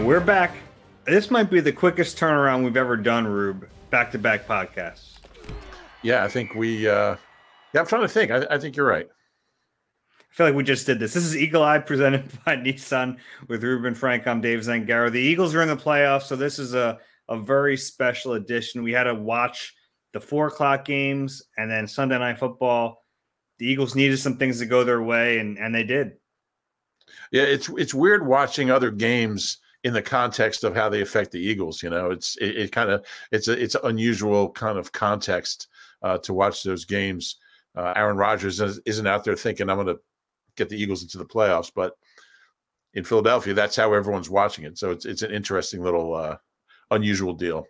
We're back. This might be the quickest turnaround we've ever done, Rube. Back-to-back podcasts. Yeah, I think we I'm trying to think. I think you're right. I feel like we just did this. This is Eagle Eye presented by Nissan with Reuben Frank. I'm Dave Zangaro. The Eagles are in the playoffs, so this is a very special edition. We had to watch the 4 o'clock games and then Sunday Night Football. The Eagles needed some things to go their way, and they did. Yeah, it's weird watching other games in the context of how they affect the Eagles. You know, it's an unusual kind of context to watch those games. Aaron Rodgers isn't out there thinking, I'm going to get the Eagles into the playoffs, but in Philadelphia, that's how everyone's watching it. So it's an interesting little unusual deal.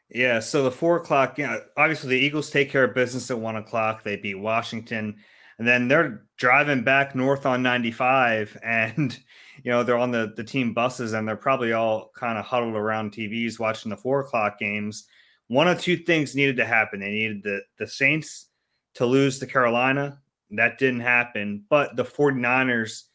Yeah, so the 4 o'clock, obviously the Eagles take care of business at 1 o'clock. They beat Washington, and then they're driving back north on 95, and they're on the team buses, and they're probably all kind of huddled around TVs watching the 4 o'clock games. One of two things needed to happen. They needed the Saints to lose to Carolina. That didn't happen, but the 49ers,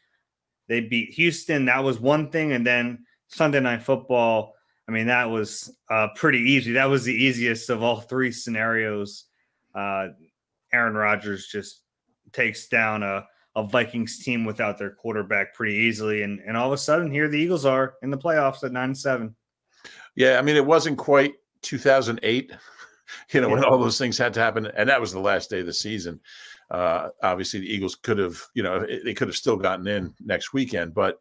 they beat Houston. That was one thing, and then Sunday Night Football, I mean, that was pretty easy. That was the easiest of all three scenarios. Aaron Rodgers just takes down a Vikings team without their quarterback pretty easily. And all of a sudden, here the Eagles are in the playoffs at 9-7. Yeah, I mean, it wasn't quite 2008, when all those things had to happen. And that was the last day of the season. Obviously, the Eagles could have, they could have still gotten in next weekend. But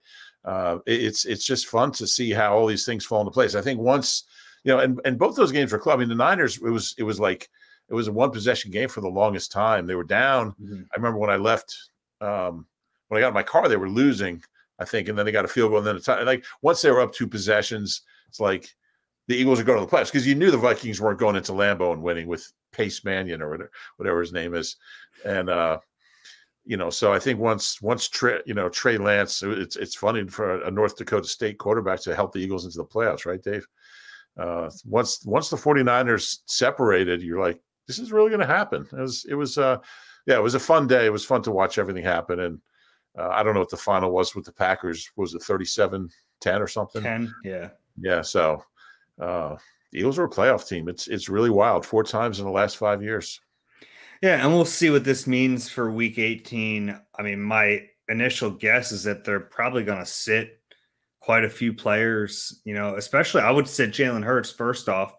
it's just fun to see how all these things fall into place. I think once, and both those games were close. I mean, the Niners, it was a one possession game for the longest time. They were down. Mm-hmm. I remember when I left, when I got in my car, they were losing, I think, and then they got a field goal. And then it's like once they were up 2 possessions, it's like the Eagles are going to the playoffs because you knew the Vikings weren't going into Lambeau and winning with Pace Mannion or whatever his name is, and so I think once Trey Lance, it's funny for a North Dakota State quarterback to help the Eagles into the playoffs, right, Dave? Once the 49ers separated, you're like, this is really going to happen. It was a fun day. It was fun to watch everything happen. And I don't know what the final was with the Packers. Was it 37-10 or something? 10, yeah. Yeah, so the Eagles are a playoff team. It's really wild. 4 times in the last 5 years. Yeah, and we'll see what this means for Week 18. I mean, my initial guess is that they're probably going to sit quite a few players, especially I would sit Jalen Hurts first off,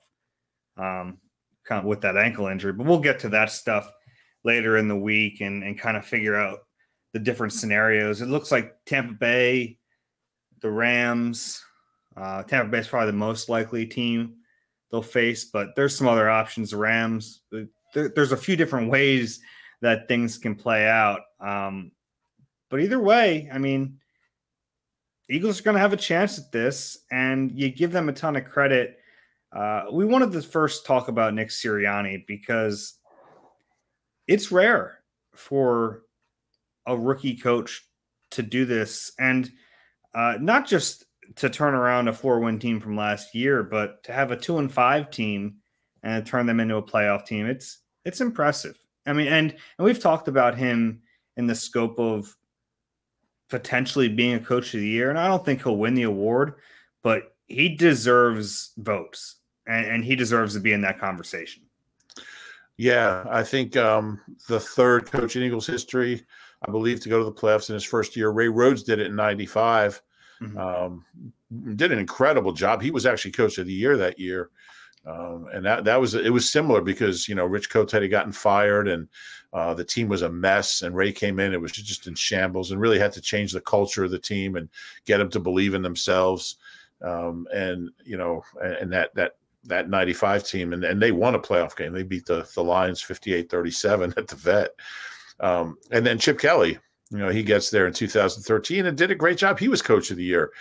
kind of with that ankle injury. But we'll get to that stuff later in the week and kind of figure out the different scenarios. It looks like Tampa Bay, the Rams, Tampa Bay is probably the most likely team they'll face, but there's some other options. The Rams, there's a few different ways that things can play out. But either way, I mean, Eagles are going to have a chance at this, and you give them a ton of credit. We wanted to first talk about Nick Sirianni because it's rare for a rookie coach to do this, and not just to turn around a 4-win team from last year, but to have a 2-5 team and turn them into a playoff team. It's impressive. I mean, and we've talked about him in the scope of potentially being a coach of the year, and I don't think he'll win the award, but he deserves votes, and he deserves to be in that conversation. Yeah, I think the third coach in Eagles history, I believe, to go to the playoffs in his first year. Ray Rhodes did it in 95. Mm-hmm. Did an incredible job. He was actually coach of the year that year. And it was similar because, Rich Cote had gotten fired and the team was a mess, and Ray came in. It was just in shambles and really had to change the culture of the team and get them to believe in themselves. And that 95 team, and they won a playoff game. They beat the Lions 58-37 at the Vet. And then Chip Kelly, he gets there in 2013 and did a great job. He was coach of the year.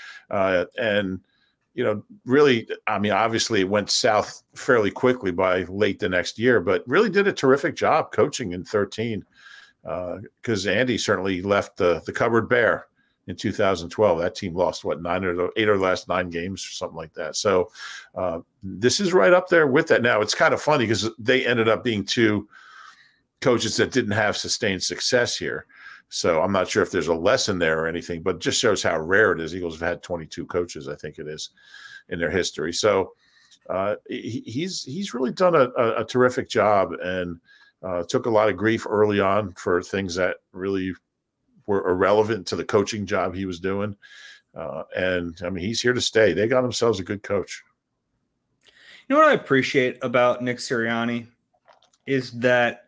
Really, I mean, obviously it went south fairly quickly by late the next year, but really did a terrific job coaching in 13 because Andy certainly left the cupboard bare in 2012. That team lost, 8 of the last 9 games or something like that. So this is right up there with that. Now, it's kind of funny because they ended up being 2 coaches that didn't have sustained success here. So I'm not sure if there's a lesson there or anything, but it just shows how rare it is. Eagles have had 22 coaches, I think it is, in their history. So he's really done a terrific job, and took a lot of grief early on for things that really were irrelevant to the coaching job he was doing. And I mean, he's here to stay. They got themselves a good coach. You know what I appreciate about Nick Sirianni is that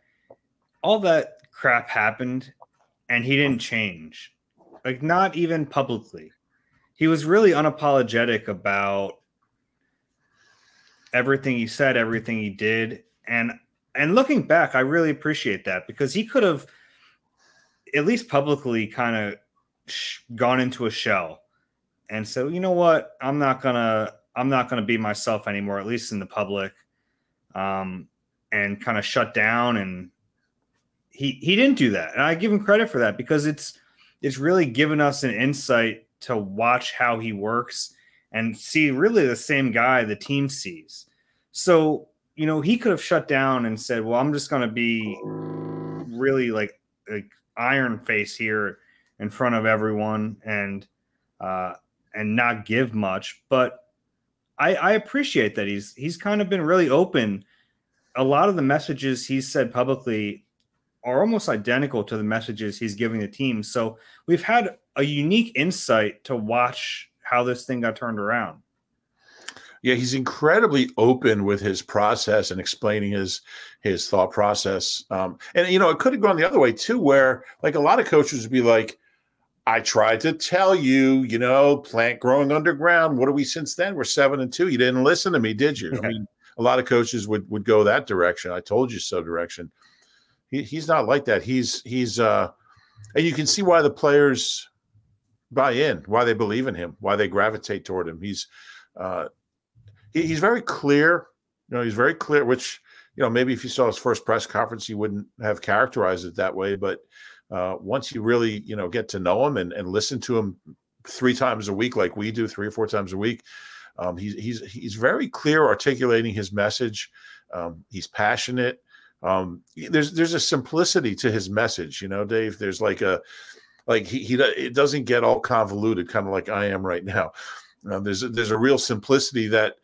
all that crap happened and he didn't change, like not even publicly. He was really unapologetic about everything he said, everything he did. And looking back, I really appreciate that, because he could have at least publicly kind of gone into a shell and said, you know what, I'm not gonna be myself anymore, at least in the public, and kind of shut down. And he didn't do that, and I give him credit for that, because it's really given us an insight to watch how he works and see really the same guy the team sees. So, you know, he could have shut down and said, well, I'm just going to be really like iron face here in front of everyone and not give much. But I appreciate that he's kind of been really open. A lot of the messages he's said publicly are almost identical to the messages he's giving the team. So we've had a unique insight to watch how this thing got turned around. Yeah, he's incredibly open with his process and explaining his thought process. And, you know, it could have gone the other way too, where like a lot of coaches would be like, I tried to tell you, you know, plant growing underground. What are we since then? We're 7-2. You didn't listen to me, did you? I mean, a lot of coaches would go that direction. I told you so direction. He's not like that. He's and you can see why the players buy in, why they believe in him, why they gravitate toward him. He's very clear. You know, he's very clear, which, you know, maybe if you saw his first press conference, you wouldn't have characterized it that way. But once you really, you know, get to know him and listen to him 3 times a week, like we do, 3 or 4 times a week, he's very clear articulating his message. He's passionate. There's a simplicity to his message, you know, Dave. There's like it doesn't get all convoluted, kind of like I am right now. There's a real simplicity that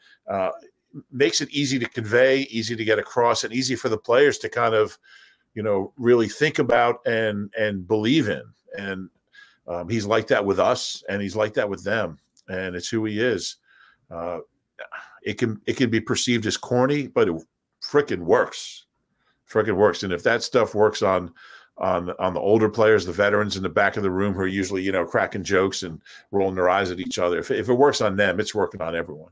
makes it easy to convey, easy to get across, and easy for the players to kind of, you know, really think about and believe in. And he's like that with us, and he's like that with them, and it's who he is. It can be perceived as corny, but it frickin' works. And if that stuff works on the older players, the veterans in the back of the room who are usually, you know, cracking jokes and rolling their eyes at each other, if it works on them, it's working on everyone.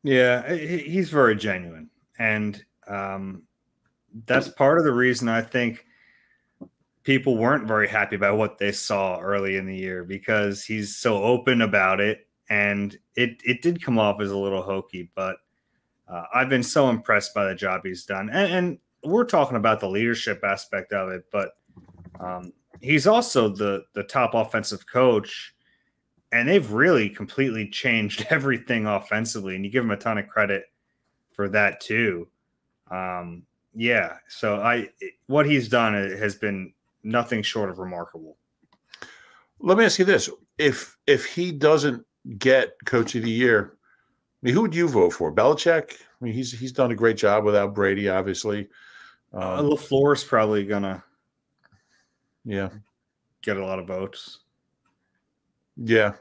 Yeah, he's very genuine. And that's part of the reason I think people weren't very happy about what they saw early in the year, because he's so open about it. And it did come off as a little hokey, but I've been so impressed by the job he's done. And we're talking about the leadership aspect of it, but he's also the top offensive coach, and they've really completely changed everything offensively, and you give him a ton of credit for that too. Yeah, so what he's done has been nothing short of remarkable. Let me ask you this: if he doesn't get Coach of the Year, I mean, who would you vote for? Belichick? I mean, he's done a great job without Brady, obviously. LaFleur's probably gonna, get a lot of votes. Yeah,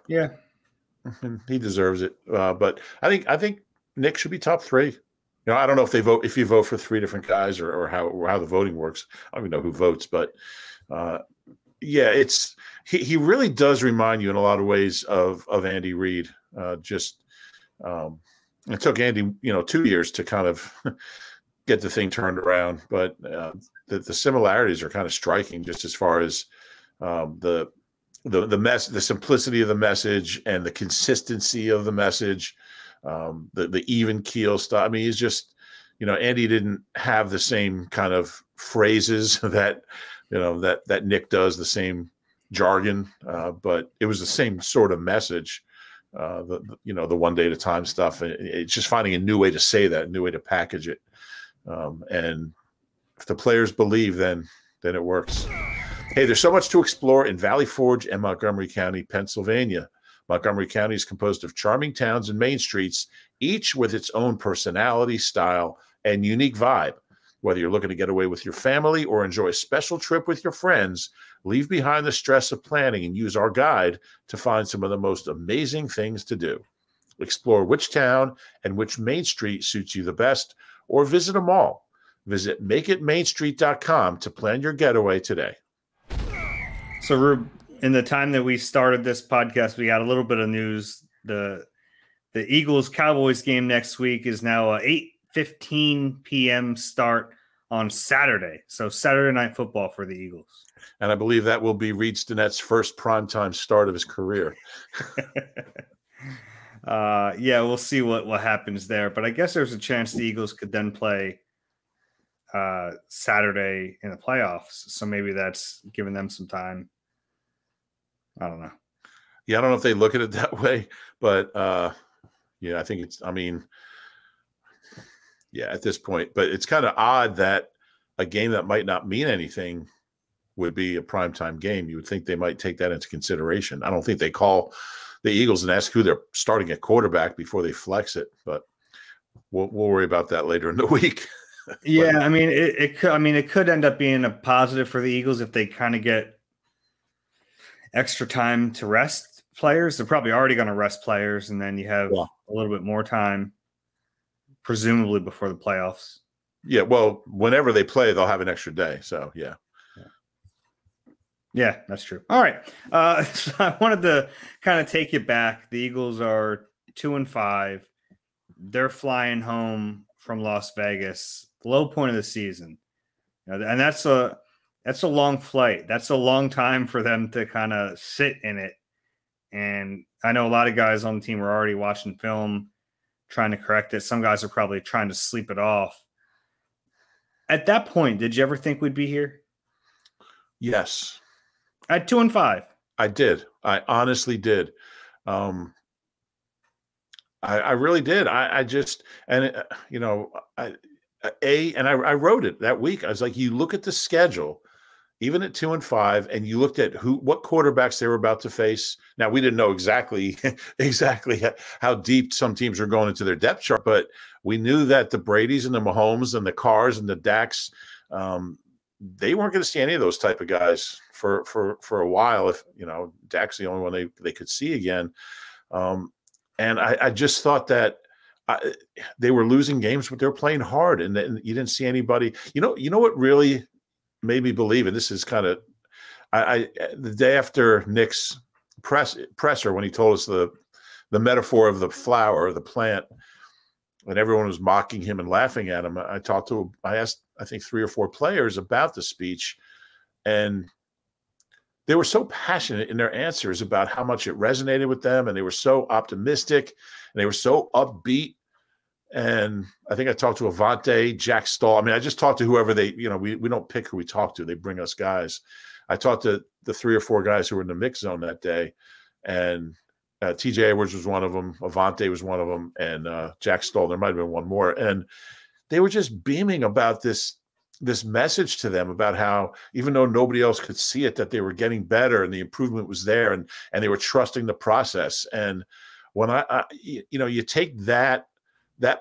he deserves it. But I think Nick should be top 3. You know, I don't know if you vote for 3 different guys or how the voting works. I don't even know who votes, but yeah, he really does remind you in a lot of ways of Andy Reid. It took Andy, you know, 2 years to kind of get the thing turned around, but the similarities are kind of striking, just as far as the simplicity of the message and the consistency of the message, the even keel stuff. I mean, he's just, you know, Andy didn't have the same kind of phrases that, you know, that Nick does, the same jargon, but it was the same sort of message. The one day at a time stuff. It's just finding a new way to say that, a new way to package it. And if the players believe, then it works. Hey, there's so much to explore in Valley Forge and Montgomery County, Pennsylvania. Montgomery County is composed of charming towns and main streets, each with its own personality, style, and unique vibe. Whether you're looking to get away with your family or enjoy a special trip with your friends, leave behind the stress of planning and use our guide to find some of the most amazing things to do. Explore which town and which main street suits you the best, or visit them all. Visit makeitmainstreet.com to plan your getaway today. So, Rube, in the time that we started this podcast, we got a little bit of news. The Eagles-Cowboys game next week is now a 8:15 p.m. start on Saturday. So Saturday Night Football for the Eagles. And I believe that will be Reed Stinett's first primetime start of his career. Yeah, we'll see what happens there. But I guess there's a chance the Eagles could then play Saturday in the playoffs. So maybe that's giving them some time. I don't know. Yeah, I don't know if they look at it that way, but yeah, I think it's, I mean, yeah, at this point, but it's kind of odd that a game that might not mean anything would be a primetime game. You would think they might take that into consideration. I don't think they call the Eagles and ask who they're starting at quarterback before they flex it, but we'll worry about that later in the week. Yeah, I mean, it could end up being a positive for the Eagles if they kind of get extra time to rest players. They're probably already going to rest players, and then you have a little bit more time, presumably before the playoffs. Yeah, well, whenever they play, they'll have an extra day. So, yeah. Yeah, that's true. All right. So I wanted to kind of take you back. The Eagles are 2-5. They're flying home from Las Vegas, the low point of the season. And that's a long flight. That's a long time for them to kind of sit in it. And I know a lot of guys on the team are already watching film, trying to correct it. Some guys are probably trying to sleep it off. At that point, did you ever think we'd be here? Yes. At 2-5. I did. I honestly did. I really did. I just, and you know, I wrote it that week. I was like, you look at the schedule, even at 2-5, and you looked at what quarterbacks they were about to face. Now, we didn't know exactly how deep some teams are going into their depth chart, but we knew that the Bradys and the Mahomes and the Carrs and the Daks, they weren't going to see any of those type of guys for a while. If, you know, Dak's the only one they could see again. And I just thought that they were losing games, but they were playing hard, and you didn't see anybody. You know what really made me believe, and this is kind of, the day after Nick's presser, when he told us the metaphor of the flower, the plant, and everyone was mocking him and laughing at him. I asked, I think, 3 or 4 players about the speech, and they were so passionate in their answers about how much it resonated with them, and they were so optimistic, and they were so upbeat. And I think I talked to Avante, Jack Stahl. I mean, I just talked to whoever we don't pick who we talk to. They bring us guys. I talked to the 3 or 4 guys who were in the mix zone that day, and TJ Edwards was one of them. Avante was one of them, and Jack Stahl. There might have been one more. And they were just beaming about this message to them about how, even though nobody else could see it, that they were getting better and the improvement was there, and they were trusting the process. And when you take that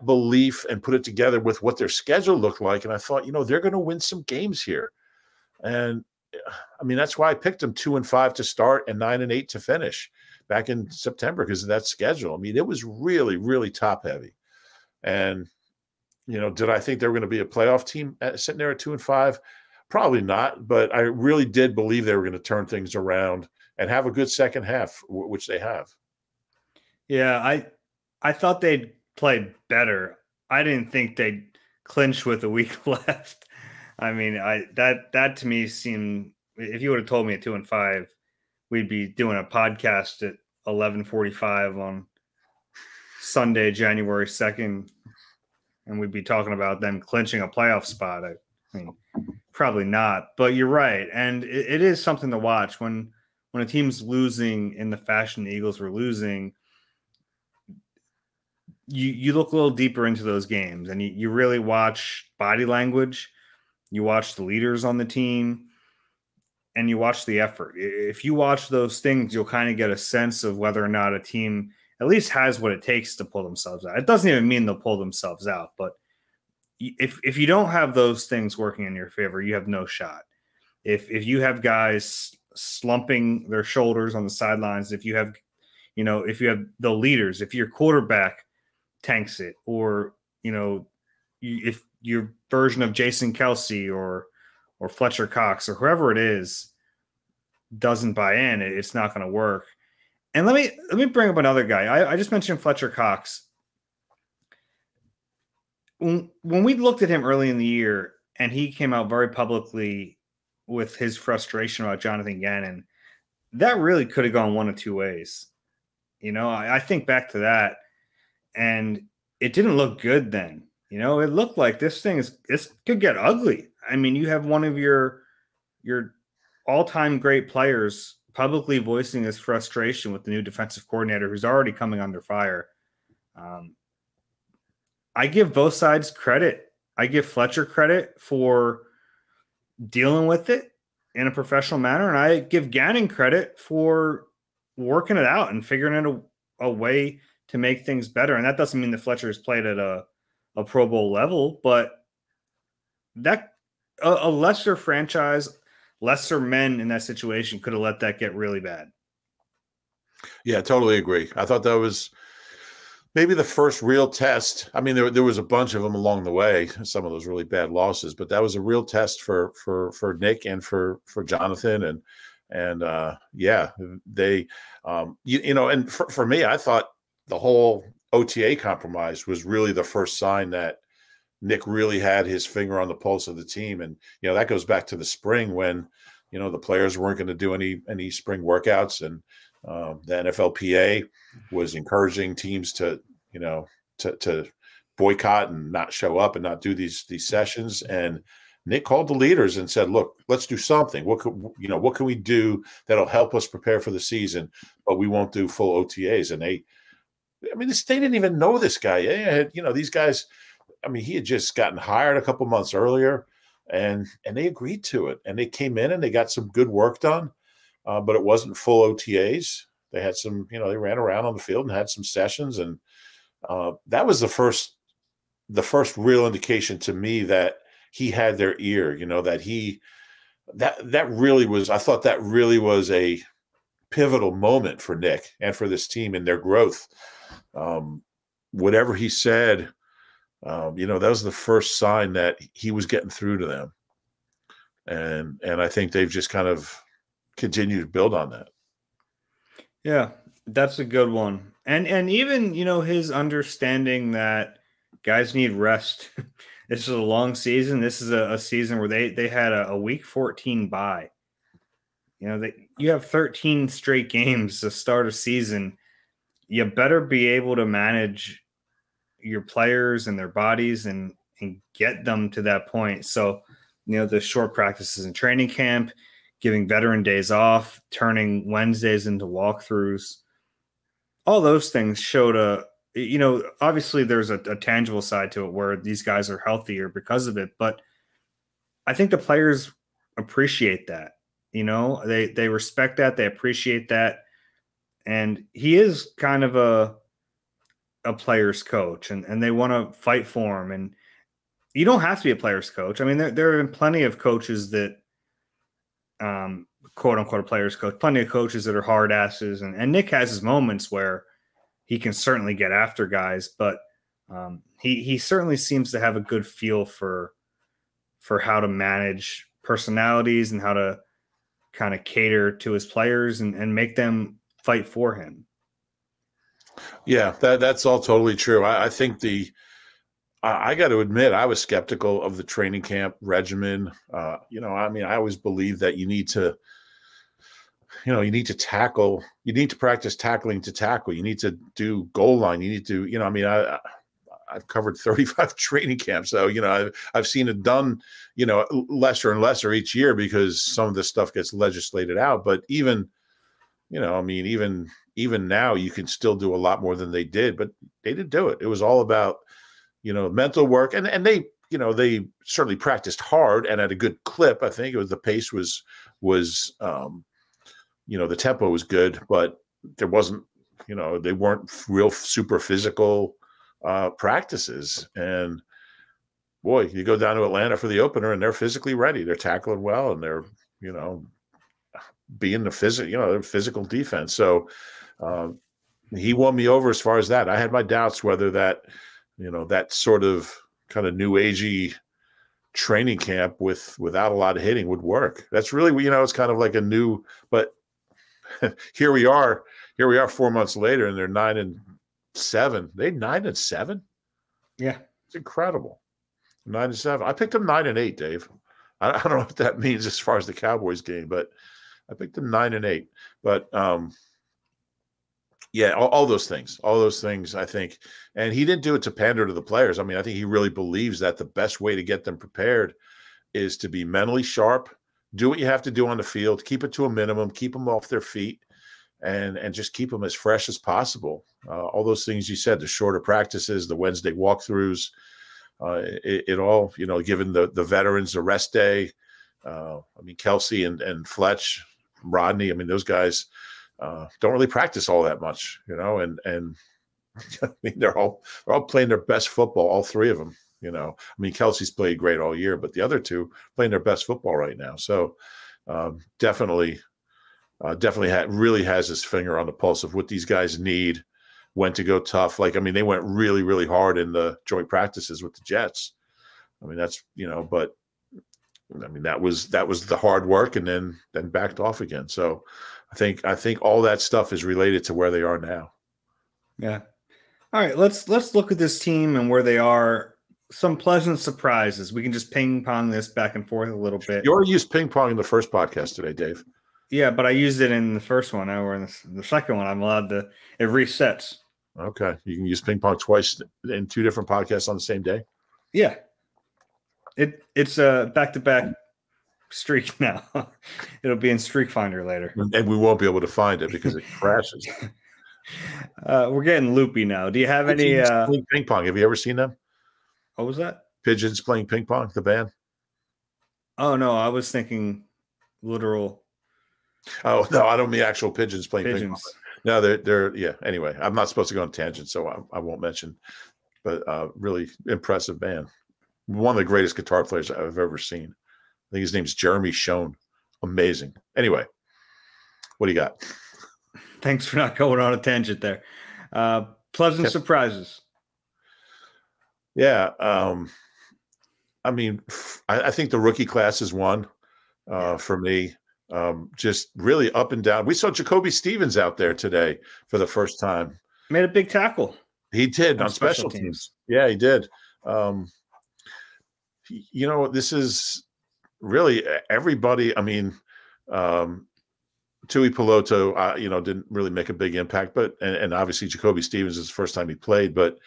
belief and put it together with what their schedule looked like, and I thought, they're going to win some games here. And I mean, that's why I picked them 2-5 to start and 9-8 to finish back in September, because of that schedule. I mean, it was really, really top heavy. And did I think they were going to be a playoff team sitting there at 2-5? Probably not, but I really did believe they were going to turn things around and have a good second half, which they have. Yeah, I thought they'd play better. I didn't think they'd clinch with a week left. I mean, that to me seemed, if you would have told me at 2-5, we'd be doing a podcast at 11:45 on Sunday, January 2nd. And we'd be talking about them clinching a playoff spot. I mean, probably not, but you're right. And it is something to watch when a team's losing in the fashion the Eagles were losing. You look a little deeper into those games, and you really watch body language. You watch the leaders on the team. and you watch the effort. If you watch those things, you'll kind of get a sense of whether or not a team at least has what it takes to pull themselves out. It doesn't even mean they'll pull themselves out, but if you don't have those things working in your favor, you have no shot. If you have guys slumping their shoulders on the sidelines, if you have the leaders, if your quarterback tanks it, or if your version of Jason Kelsey or Fletcher Cox or whoever it is doesn't buy in, it's not going to work. And let me bring up another guy. I just mentioned Fletcher Cox. When we looked at him early in the year, and he came out very publicly with his frustration about Jonathan Gannon, that really could have gone one of two ways. I think back to that, and it didn't look good then. It looked like this could get ugly. I mean, you have one of your all-time great players publicly voicing his frustration with the new defensive coordinator who's already coming under fire. I give both sides credit. I give Fletcher credit for dealing with it in a professional manner, and I give Gannon credit for working it out and figuring out a way to make things better. And that doesn't mean that Fletcher has played at a Pro Bowl level, but that a lesser franchise, lesser men in that situation could have let that get really bad. Yeah, totally agree. I thought that was maybe the first real test. I mean, there was a bunch of them along the way, some of those really bad losses, but that was a real test for Nick and for Jonathan. And yeah, they, and for me, I thought the whole OTA compromise was really the first sign that Nick really had his finger on the pulse of the team. And, that goes back to the spring when, the players weren't going to do any spring workouts, and the NFLPA was encouraging teams to boycott and not show up and not do these sessions. And Nick called the leaders and said, "Look, let's do something. What can we do that'll help us prepare for the season? But we won't do full OTAs." And they didn't even know this guy. These guys. I mean, he had just gotten hired a couple months earlier, and they agreed to it. And they came in and they got some good work done, but it wasn't full OTAs. They had some, they ran around on the field and had some sessions, and that was the first real indication to me that he had their ear. That really was. I thought that really was a pivotal moment for Nick and for this team in their growth. Whatever he said. That was the first sign that he was getting through to them. And I think they've just kind of continued to build on that. Yeah, that's a good one. And even, his understanding that guys need rest. This is a long season. This is a season where they had a week 14 bye. You have 13 straight games to start a season. You better be able to manage your players and their bodies and get them to that point. So, the short practices in training camp, giving veteran days off, turning Wednesdays into walkthroughs, all those things showed obviously there's a tangible side to it where these guys are healthier because of it. But I think the players appreciate that, they respect that. They appreciate that. And he is kind of a player's coach, and they want to fight for him. And you don't have to be a player's coach. I mean, there have been plenty of coaches that, quote unquote, a player's coach, plenty of coaches that are hard asses. And Nick has his moments where he can certainly get after guys, but he certainly seems to have a good feel for how to manage personalities and how to kind of cater to his players and make them fight for him. Yeah, that's all totally true. I think I got to admit, I was skeptical of the training camp regimen. I always believe that you need to tackle, you need to practice tackling to tackle. You need to do goal line. You need to, I've covered 35 training camps. So, I've seen it done, lesser and lesser each year because some of this stuff gets legislated out. But even now you can still do a lot more than they did, but they did do it. It was all about, mental work. And they they certainly practiced hard and at a good clip. I think the pace was the tempo was good, but there wasn't, they weren't real super physical practices. And boy, you go down to Atlanta for the opener and they're physically ready. They're tackling well and they're, being the physical defense. So he won me over as far as that. I had my doubts whether that, that sort of kind of new agey training camp without a lot of hitting would work. That's really, it's kind of like a new, but here we are 4 months later and they're 9-7. They 9-7. Yeah. It's incredible. 9-7. I picked them 9-8, Dave. I don't know what that means as far as the Cowboys game, but I picked them 9-8. But yeah, all those things, I think. And he didn't do it to pander to the players. I mean, I think he really believes that the best way to get them prepared is to be mentally sharp, do what you have to do on the field, keep it to a minimum, keep them off their feet, and just keep them as fresh as possible. All those things you said, the shorter practices, the Wednesday walkthroughs, it all, given the veterans a rest day. I mean, Kelsey and Fletch, Rodney, I mean, those guys don't really practice all that much, and I mean, they're all playing their best football, all three of them. I mean, Kelsey's played great all year, but the other two playing their best football right now. So definitely really has his finger on the pulse of what these guys need, when to go tough. Like, I mean, they went really, really hard in the joint practices with the Jets. I mean, that's, but I mean, that was the hard work and then backed off again. So I think all that stuff is related to where they are now. Yeah. All right, let's look at this team and where they are. Some pleasant surprises. We can just ping pong this back and forth a little bit. You already used ping pong in the first podcast today, Dave. Yeah, but I used it in the first one. Now we're in the second one. I'm allowed to. It resets. Okay, you can use ping pong twice in two different podcasts on the same day. Yeah, it's a back-to-back streak now. It'll be in Streak Finder later, and we won't be able to find it because it crashes. We're getting loopy now. Do you have any ping pong? Have you ever seen them? What was that? Pigeons playing ping pong, the band? Oh no, I was thinking literal. Oh no, I don't mean actual pigeons playing ping pong. No, they're yeah. Anyway, I'm not supposed to go on tangent, so I won't mention. But really impressive band. One of the greatest guitar players I've ever seen. I think his name's Jeremy Schoen. Amazing. Anyway, what do you got? Thanks for not going on a tangent there. Pleasant surprises. Yeah. I mean, I think the rookie class is one for me. Just really up and down. We saw Jacoby Stevens out there today for the first time. Made a big tackle. He did on special teams. Yeah, he did. This is really everybody. I mean, Tui Peloto, didn't really make a big impact, but and obviously Jacoby Stevens is the first time he played, but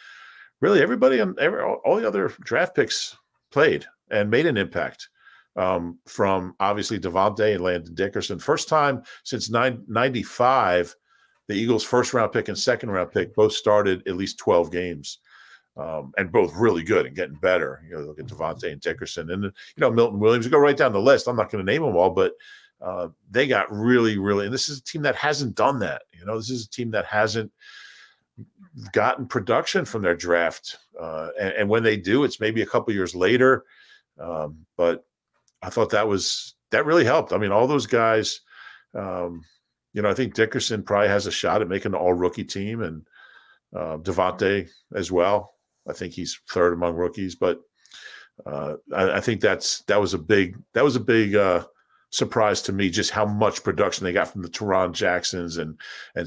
really everybody all the other draft picks played and made an impact. From obviously Devontae and Landon Dickerson, first time since 95, the Eagles' first round pick and second round pick both started at least 12 games. And both really good and getting better. Look at Devontae and Dickerson, and Milton Williams. You go right down the list. I'm not going to name them all, but they got really, really. And this is a team that hasn't done that. This is a team that hasn't gotten production from their draft, and when they do, it's maybe a couple years later. But I thought that really helped. I mean, all those guys. I think Dickerson probably has a shot at making the all-rookie team, and Devontae as well. I think he's third among rookies, but I think that was a big surprise to me, just how much production they got from the Teron Jacksons and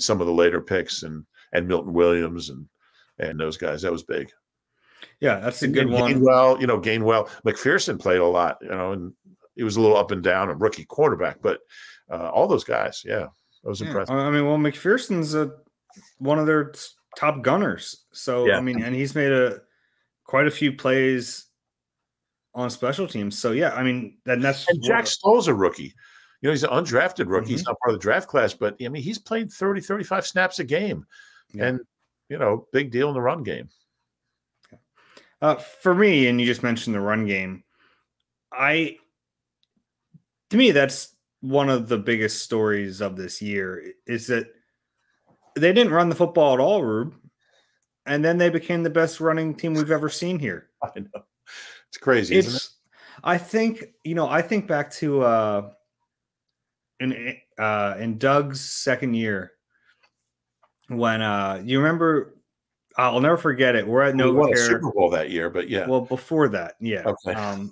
some of the later picks and Milton Williams and those guys. That was big. Yeah, that's a good one. Gainwell, McPherson played a lot, and he was a little up and down, a rookie quarterback, but all those guys, yeah, that was impressive. I mean, well, McPherson's one of their top gunners. So, yeah. I mean, and he's made quite a few plays on special teams. So, yeah, I mean, and Jack Stoll's a rookie. He's an undrafted rookie. Mm-hmm. He's not part of the draft class, but I mean, he's played 30, 35 snaps a game, and big deal in the run game. For me, and you just mentioned the run game, I to me that's one of the biggest stories of this year is that they didn't run the football at all, Rube, and then they became the best running team we've ever seen here. I know. It's crazy, isn't it? It's I think, I think back to in Doug's second year when you remember, I'll never forget it. We're at We won a NovaCare. Super Bowl that year, but yeah. Well, before that, yeah. Okay.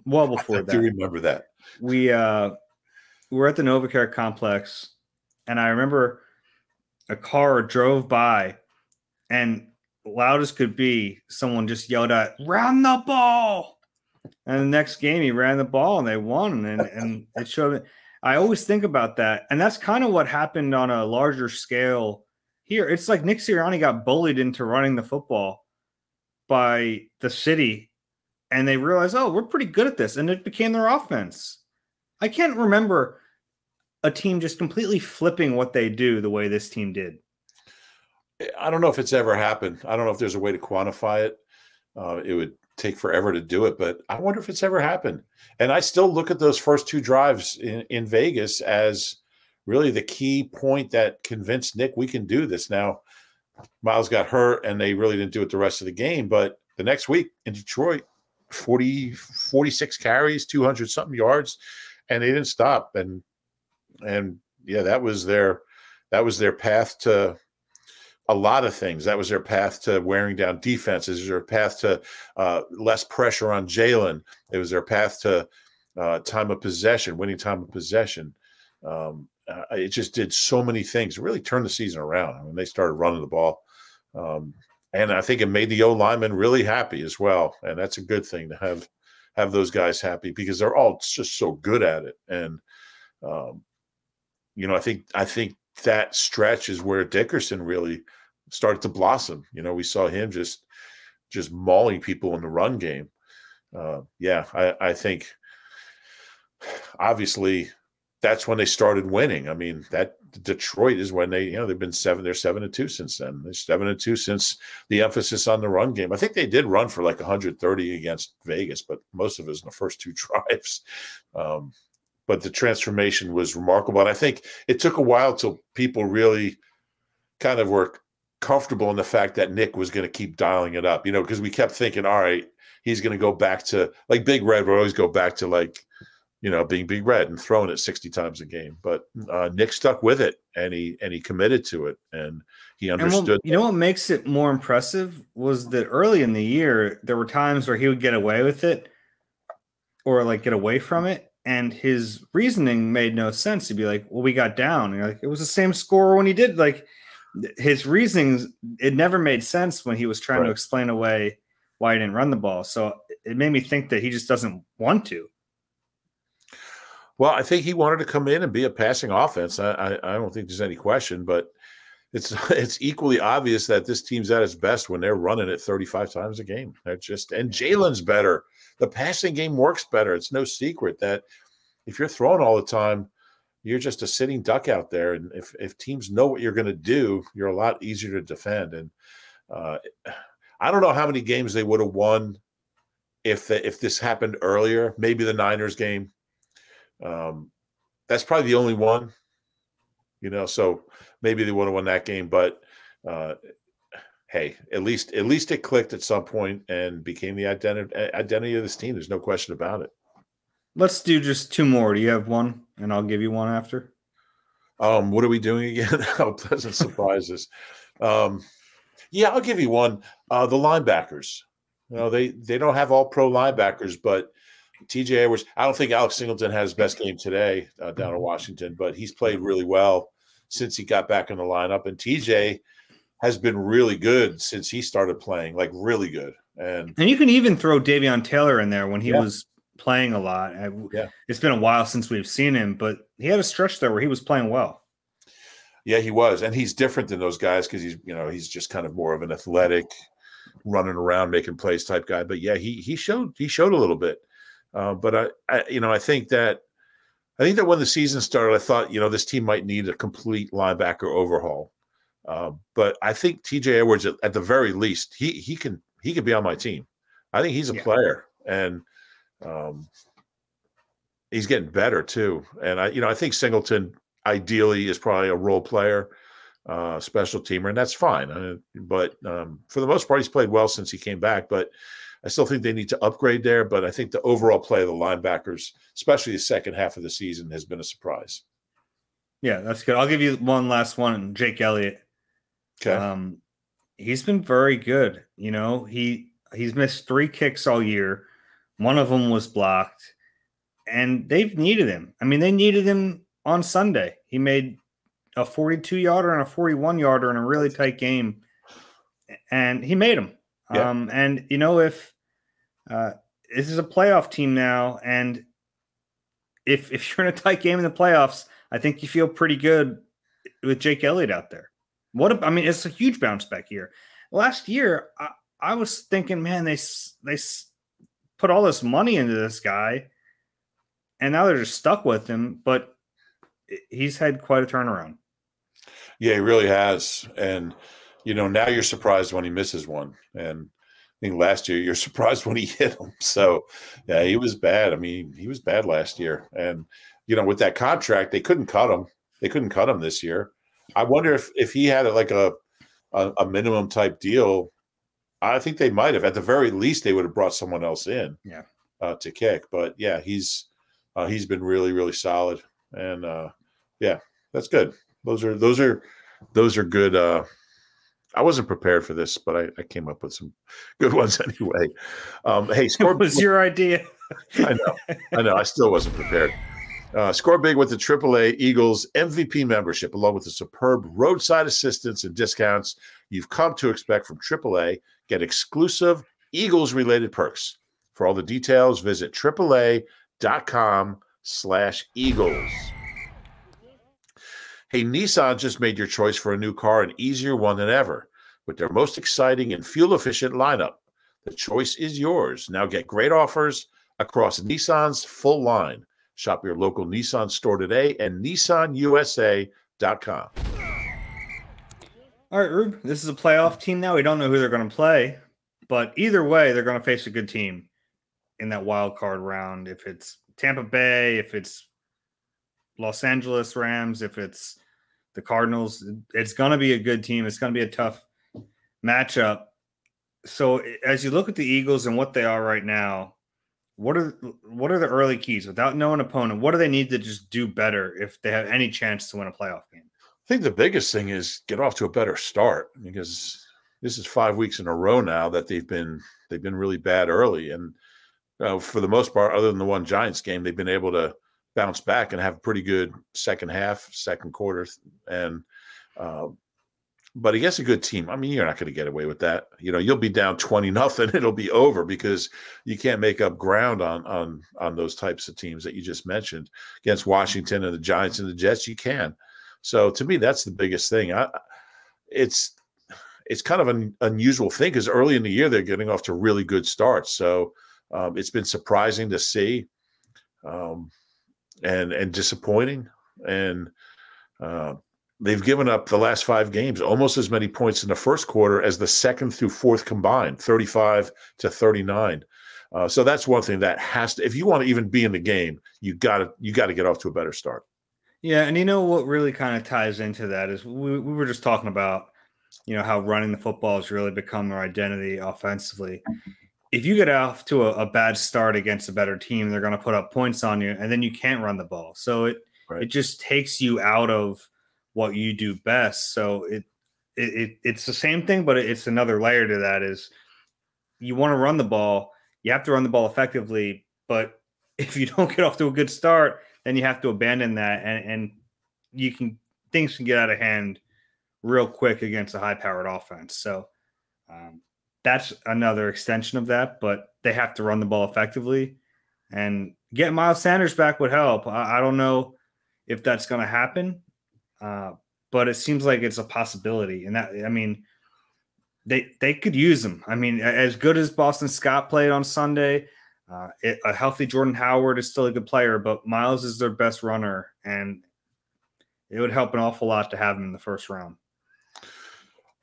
Well before I that. do remember that. We were at the NovaCare complex, and I remember a car drove by, and loud as could be, someone just yelled out, "Run the ball!" And the next game, he ran the ball, and they won. And it showed it. I always think about that, and that's kind of what happened on a larger scale here. It's like Nick Sirianni got bullied into running the football by the city, and they realized, oh, we're pretty good at this, and it became their offense. I can't remember a team just completely flipping what they do the way this team did. I don't know if it's ever happened. I don't know if there's a way to quantify it. It would take forever to do it, but I wonder if it's ever happened. And I still look at those first two drives in Vegas as really the key point that convinced Nick we can do this. Now, Miles got hurt and they really didn't do it the rest of the game, but the next week in Detroit, 46 carries, 200 something yards, and they didn't stop. And yeah, that was their path to a lot of things. That was their path to wearing down defenses. It was their path to less pressure on Jalen. It was their path to time of possession, winning time of possession. It just did so many things. It really turned the season around. I mean, they started running the ball. And I think it made the O-linemen really happy as well. And that's a good thing to have those guys happy because they're all just so good at it. And, I think that stretch is where Dickerson really started to blossom. We saw him just mauling people in the run game. I think obviously that's when they started winning. I mean, that Detroit is when they've been they're 7-2 since then. They're 7-2 since the emphasis on the run game. I think they did run for like 130 against Vegas, but most of it was in the first two drives. But the transformation was remarkable. And I think it took a while till people really kind of were comfortable in the fact that Nick was going to keep dialing it up, because we kept thinking, all right, he's going to go back to like Big Red would always go back to like, being Big Red and throwing it 60 times a game. But Nick stuck with it and he committed to it and he understood. And what makes it more impressive was that early in the year, there were times where he would get away with it or like get away from it. And his reasoning made no sense. He'd be like, well, we got down. And you're like, it was the same score when he did. Like his reasonings, it never made sense when he was trying to explain away why he didn't run the ball. So it made me think that he just doesn't want to. Well, I think he wanted to come in and be a passing offense. I don't think there's any question, but it's equally obvious that this team's at its best when they're running it 35 times a game. And Jalen's better. The passing game works better. It's no secret that if you're throwing all the time, you're just a sitting duck out there. And if teams know what you're going to do, you're a lot easier to defend. And I don't know how many games they would have won if this happened earlier. Maybe the Niners game. That's probably the only one, so maybe they would have won that game. But hey, at least it clicked at some point and became the identity of this team. There's no question about it. Let's do just two more. Do you have one? And I'll give you one after. What are we doing again? How pleasant surprises. Yeah, I'll give you one. The linebackers. They don't have all pro linebackers, but TJ Edwards, I don't think Alex Singleton had his best game today down in Washington, but he's played really well since he got back in the lineup. And TJ has been really good since he started playing, like really good. And you can even throw Davion Taylor in there when he was playing a lot. It's been a while since we've seen him, but he had a stretch there where he was playing well. Yeah, he was. And he's different than those guys because he's just kind of more of an athletic, running around, making plays type guy. But yeah, he showed a little bit. But I think that when the season started, I thought, this team might need a complete linebacker overhaul. But I think TJ Edwards, at the very least, he can be on my team. I think he's a player, and he's getting better too. And I think Singleton ideally is probably a role player, special teamer, and that's fine. But for the most part, he's played well since he came back. But I still think they need to upgrade there. But I think the overall play of the linebackers, especially the second half of the season, has been a surprise. Yeah, that's good. I'll give you one last one. Jake Elliott. Okay. He's been very good. He's missed 3 kicks all year. One of them was blocked, and they've needed him. I mean, they needed him on Sunday. He made a 42-yarder and a 41-yarder in a really tight game, and he made them. Yeah. And if this is a playoff team now, and if you're in a tight game in the playoffs, I think you feel pretty good with Jake Elliott out there. It's a huge bounce back year. Last year, I was thinking, man, they put all this money into this guy, and now they're just stuck with him. But he's had quite a turnaround. Yeah, he really has. And, now you're surprised when he misses one. And I think last year you're surprised when he hit him. So, yeah, he was bad. I mean, he was bad last year. And, with that contract, they couldn't cut him. They couldn't cut him this year. I wonder if he had like a minimum type deal. I think they might have. At the very least, they would have brought someone else in to kick. But, yeah, he's been really, really solid. And, yeah, that's good. Those are good. I wasn't prepared for this, but I came up with some good ones anyway. Hey, What was your idea? I know. I still wasn't prepared. Score big with the AAA Eagles MVP membership, along with the superb roadside assistance and discounts you've come to expect from AAA. Get exclusive Eagles-related perks. For all the details, visit AAA.com/Eagles. Hey, Nissan just made your choice for a new car an easier one than ever. With their most exciting and fuel-efficient lineup, the choice is yours. Now get great offers across Nissan's full line. Shop your local Nissan store today and NissanUSA.com. All right, Rube, this is a playoff team now. We don't know who they're going to play, but either way, they're going to face a good team in that wild card round. If it's Tampa Bay, if it's Los Angeles Rams, if it's the Cardinals, it's going to be a good team. It's going to be a tough matchup. So as you look at the Eagles and what they are right now, what are the early keys without knowing an opponent? What do they need to just do better if they have any chance to win a playoff game? I think the biggest thing is get off to a better start, because this is 5 weeks in a row now that they've been really bad early. And for the most part, other than the one Giants game, they've been able to bounce back and have a pretty good second half, second quarter. And but against a good team, I mean, you're not going to get away with that. You'll be down 20-0. It'll be over because you can't make up ground on those types of teams that you just mentioned. Against Washington and the Giants and the Jets, you can. So to me, that's the biggest thing. It's kind of an unusual thing because early in the year they're getting off to really good starts. So it's been surprising to see, and disappointing. And they've given up the last 5 games almost as many points in the first quarter as the second through fourth combined, 35-39. So that's one thing that has to, if you want to even be in the game, you got to get off to a better start. Yeah, and what really kind of ties into that is we were just talking about, how running the football has really become their identity offensively. If you get off to a bad start against a better team, they're going to put up points on you, and then you can't run the ball. So it just takes you out of what you do best. So it's the same thing, but it's another layer to that. Is you want to run the ball, you have to run the ball effectively, but if you don't get off to a good start, then you have to abandon that, and things can get out of hand real quick against a high-powered offense. So that's another extension of that, but they have to run the ball effectively, and getting Miles Sanders back would help. I don't know if that's going to happen, but it seems like it's a possibility. And they could use him. I mean, as good as Boston Scott played on Sunday, a healthy Jordan Howard is still a good player, but Miles is their best runner, and it would help an awful lot to have him in the first round.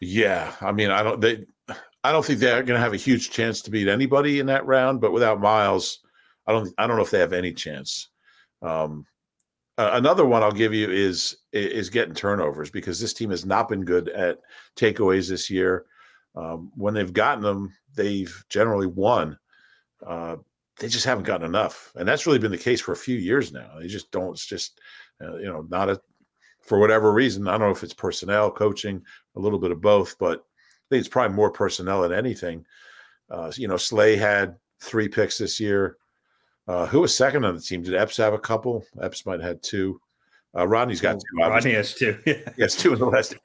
Yeah, I mean, I don't think they're going to have a huge chance to beat anybody in that round, but without Miles, I don't know if they have any chance. Another one I'll give you is getting turnovers, because this team has not been good at takeaways this year. When they've gotten them, they've generally won. They just haven't gotten enough, and that's really been the case for a few years now. They just don't. It's just for whatever reason. I don't know if it's personnel, coaching, a little bit of both, but I think it's probably more personnel than anything. Slay had 3 picks this year. Who was second on the team? Did Epps have a couple? Epps might have had 2. Rodney's got 2. Rodney has 2. He has 2 in the last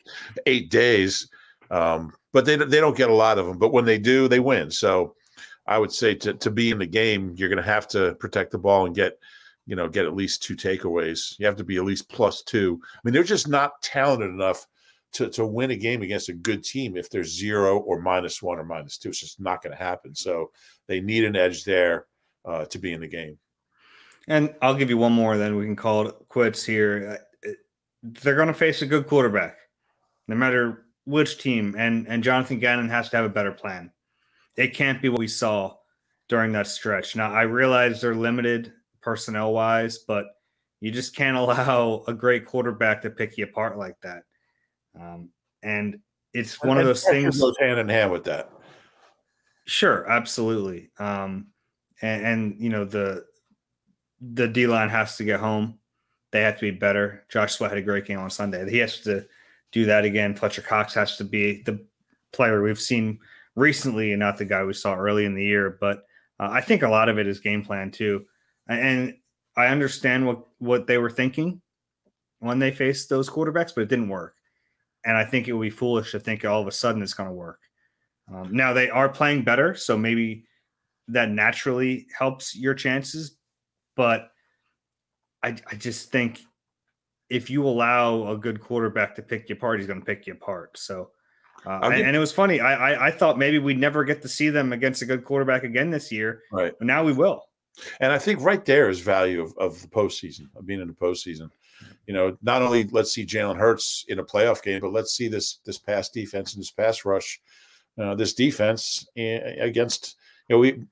8 days. But they don't get a lot of them. But when they do, they win. So I would say to be in the game, you're going to have to protect the ball and get at least 2 takeaways. You have to be at least +2. I mean, they're just not talented enough to win a game against a good team if there's 0 or -1 or -2. It's just not going to happen. So they need an edge there to be in the game. And I'll give you one more, then we can call it quits here. They're going to face a good quarterback, no matter which team. And Jonathan Gannon has to have a better plan. It can't be what we saw during that stretch. Now, I realize they're limited personnel-wise, but you just can't allow a great quarterback to pick you apart like that. And it's one of those things. Goes hand in hand with that. Sure, absolutely. And the D-line has to get home. They have to be better. Josh Sweat had a great game on Sunday. He has to do that again. Fletcher Cox has to be the player we've seen recently and not the guy we saw early in the year. But I think a lot of it is game plan too. And I understand what they were thinking when they faced those quarterbacks, but it didn't work. And I think it would be foolish to think all of a sudden it's going to work. Now they are playing better, so maybe that naturally helps your chances. But I just think if you allow a good quarterback to pick you apart, he's going to pick you apart. So, and it was funny. I thought maybe we'd never get to see them against a good quarterback again this year. Right. But now we will. And I think right there is value of the postseason, of being in the postseason. Not only let's see Jalen Hurts in a playoff game, but let's see this pass defense and this pass rush, this defense against, we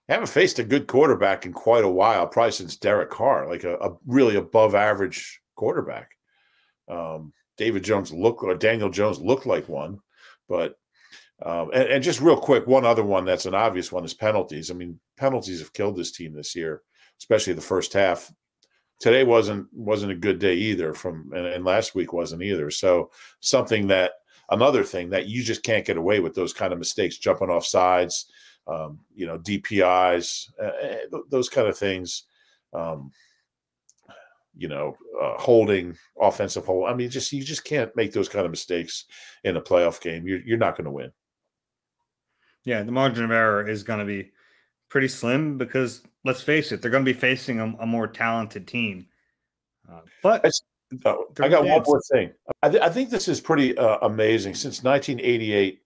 haven't faced a good quarterback in quite a while, probably since Derek Carr, like a really above average quarterback. Daniel Jones looked like one, but and just real quick, one other one that's an obvious one is penalties. I mean, penalties have killed this team this year, especially the first half. Today wasn't a good day either, and last week wasn't either. So another thing that you just can't get away with, those kind of mistakes, jumping off sides, DPIs, those kind of things, holding, offensive hold. I mean, you just can't make those kind of mistakes in a playoff game. You're not going to win. Yeah, the margin of error is going to be pretty slim because, let's face it, they're going to be facing a more talented team. But I got one more thing. I think this is pretty amazing. Since 1988,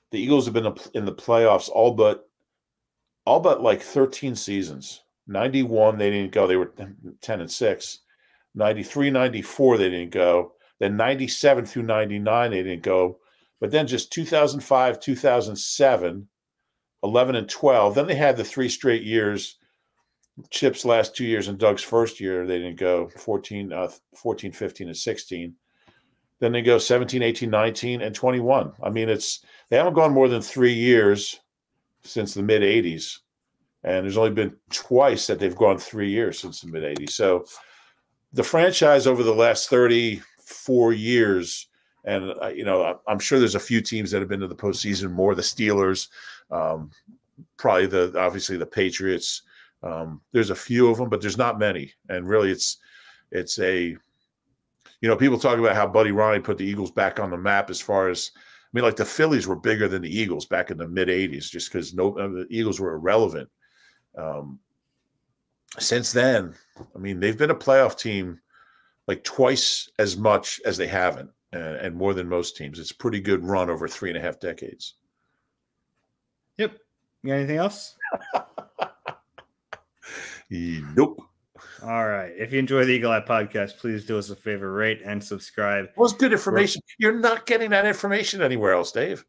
the Eagles have been in the playoffs all but like 13 seasons. 91, they didn't go. They were 10-6. 93, 94, they didn't go. Then 97 through 99, they didn't go. But then just 2005, 2007, 11 and 12. Then they had the 3 straight years. Chip's last 2 years and Doug's first year, they didn't go. 14, 15, and 16. Then they go 17, 18, 19, and 21. I mean, they haven't gone more than 3 years since the mid-'80s. And there's only been twice that they've gone 3 years since the mid-'80s. So the franchise over the last 34 years, and I'm sure there's a few teams that have been to the postseason more. The Steelers, probably obviously the Patriots. There's a few of them, but there's not many. And really, it's people talk about how Buddy Ronnie put the Eagles back on the map as far as, like the Phillies were bigger than the Eagles back in the mid-'80s just because the Eagles were irrelevant. Since then, they've been a playoff team like twice as much as they haven't, and more than most teams. It's a pretty good run over 3.5 decades. Yep. You got anything else? Nope. All right. If you enjoy the Eagle Eye podcast, please do us a favor, rate and subscribe. Well, it's good information. You're not getting that information anywhere else, Dave.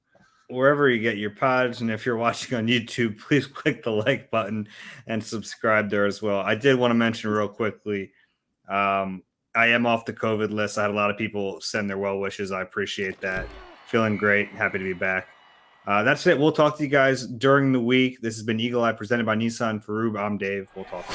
wherever you get your pods. And if you're watching on YouTube, please click the like button and subscribe there as well. I did want to mention real quickly, I am off the COVID list. I had a lot of people send their well wishes. I appreciate that. Feeling great. Happy to be back. That's it. We'll talk to you guys during the week. This has been Eagle Eye presented by Nissan. For Reuben, I'm Dave. We'll talk.